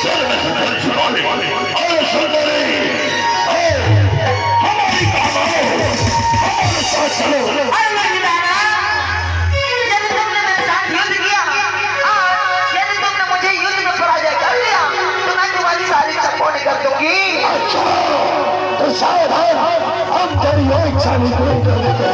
Sir में से धन छुड़ा ले और सुंदरी हमारी काम आओ, हमारे साथ चलो। अरे मर्दाना, यदि तुमने मेरे साथ युद्ध किया और यदि तुमने मुझे युद्ध में पराजय कर लिया तो मैं तुम्हारी सारी इच्छा पूर्ण कर दूंगी। अच्छा, तो शायद हम तेरी वो इच्छा नहीं पूरी कर देते।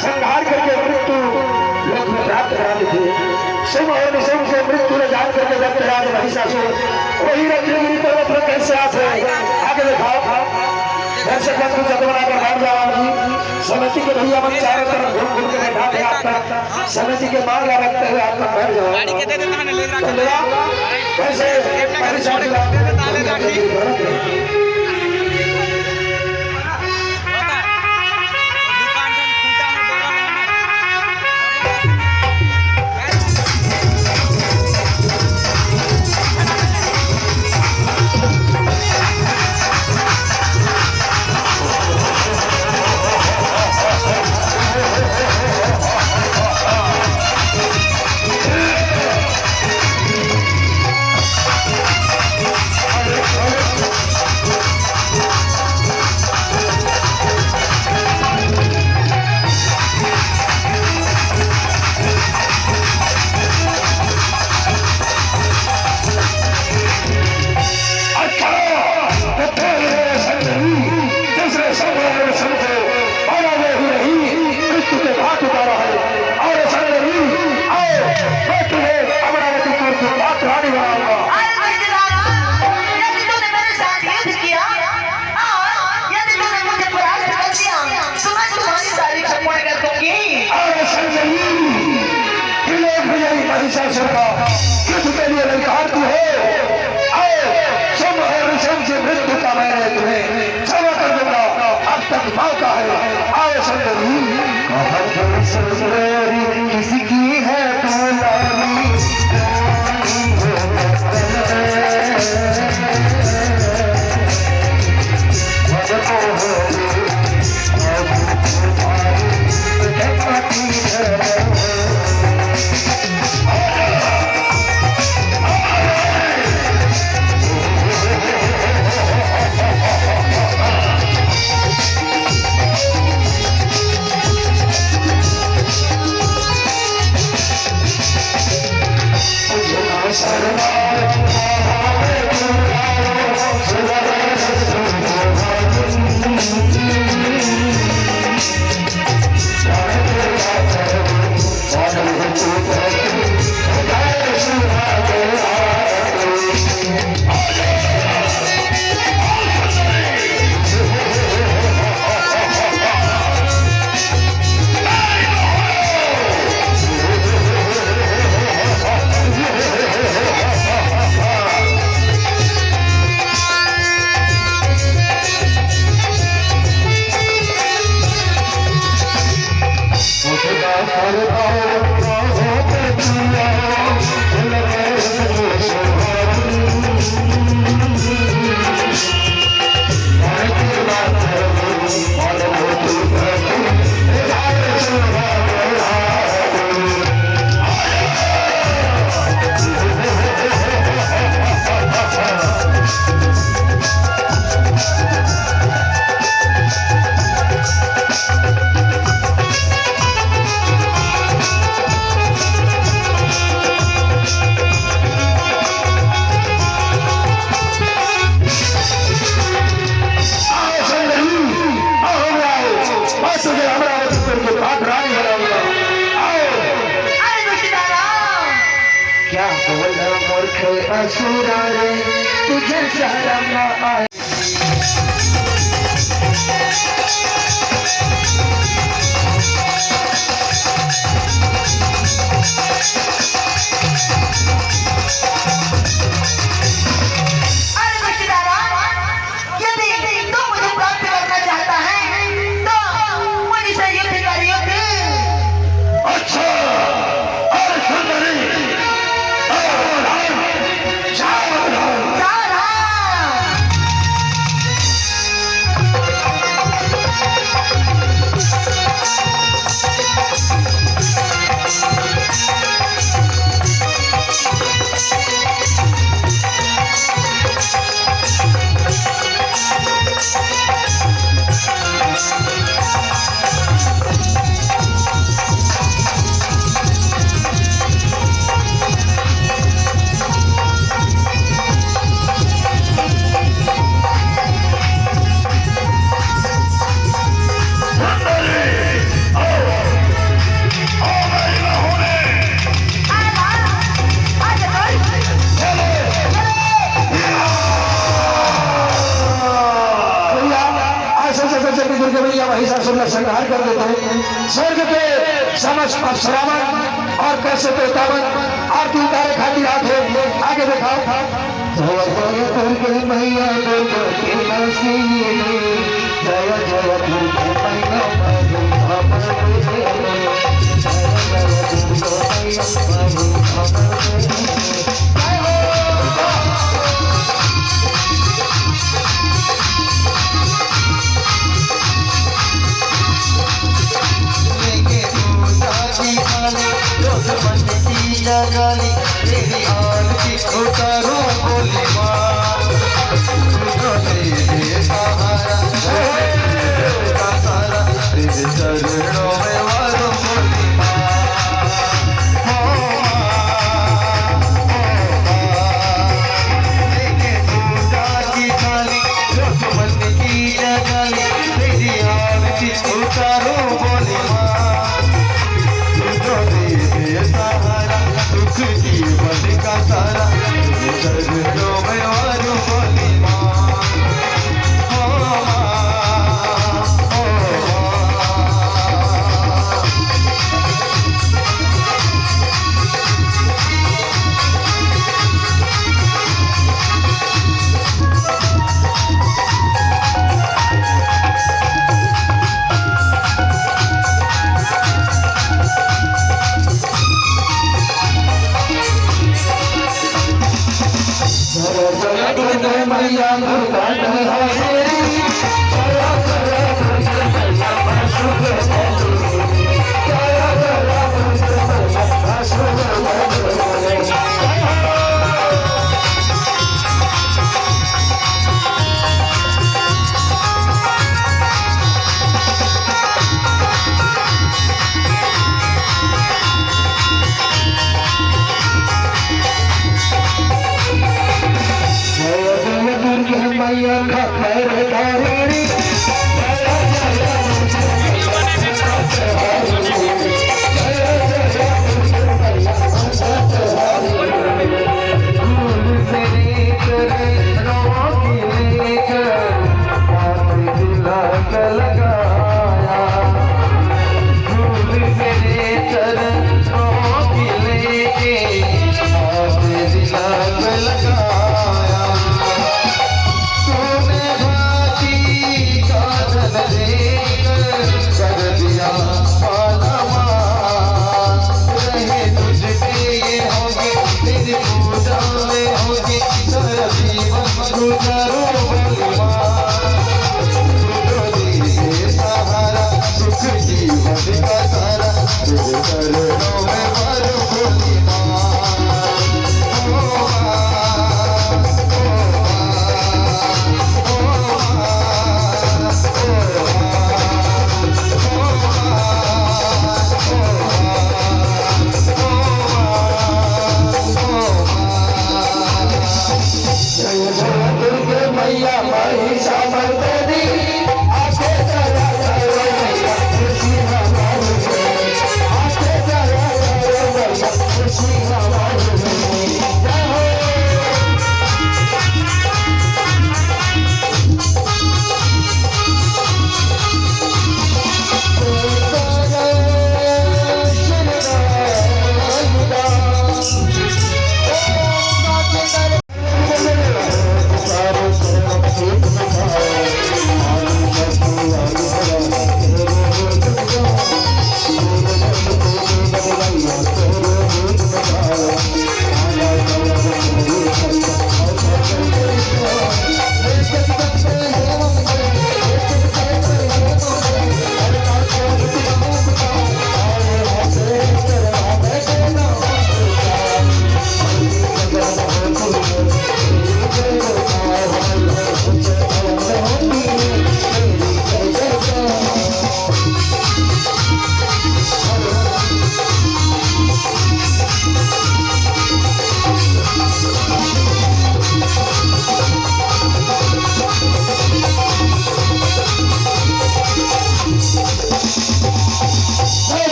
संहार करके मृत्यु लोक में प्राप्त करा देते। शुभ और निशुभ से मृत्यु ने जान करके दत्तराज महिषासुर वही रत्नगिरी पर्वत पर कैसे आते आगे दिखाओ। दर्शक बंधु जगमना कर बैठ जाओ जी। समिति के भैया बन चारों तरफ घूम घूम के बैठा दे आप तक समिति के मांग रखते हुए आप तक बैठ जाओ। कैसे मौका है। आओ सुंदरी किसकी है देखे असुरा रे तुझे शर्म न आए। संहार कर देते हैं। स्वर्ग के समस्त अप्सरावन और कैसे पेतावन आरती उतारे खातिर आते आगे दिखाओ। मैया जय जय गाली तेरी आरती उतारो बोली माँ तेरे सहारा का सारा तेरे चरणों में वारो बोली लेके पूजा की थाली मन की जगाली तेरी आरती उतारो बोली माँ सहारा दुख जीवन का सारा चरणों में वारो बोली माँ मैया मैया खैर लगाया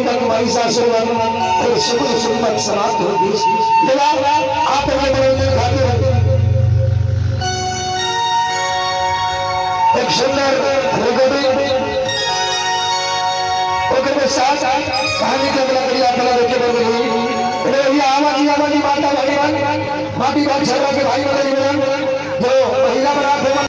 तक महिषासुर और सुबह सुबह समाप्त होगी। जनाब आप अपने मनोरंजन खातिर एक सुंदर रिकॉर्डिंग ओकर में साथ कहानी के बला करिया बला देखे बन गई। ये आवाजी माता भगवान माटी बाग छर्रा के भाई बहन जो महिला बरात